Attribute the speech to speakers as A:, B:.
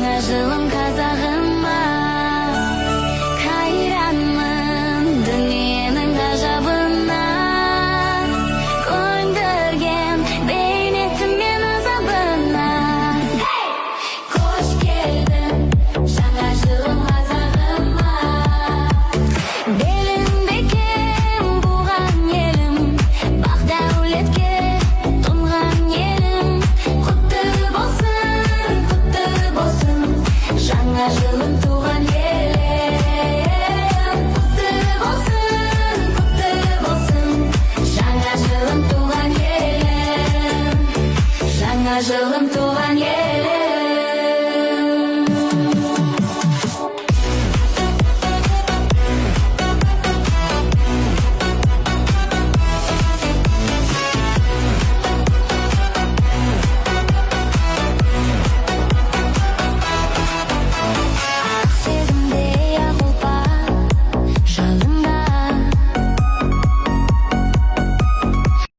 A: Жаңа жылым қазағыма, қайранмын дүниенің ғажабына. Көндірген бейнетім мен азабына. Қош келдің жаңа жылым қазағыма. Беліңде кең буған елім, бақ дәулетке тұнған елім. Құтты болсын жаңа жылым туған елім. Құтты болсын жаңа жылым туған елім. Жаңа жылым туған елім.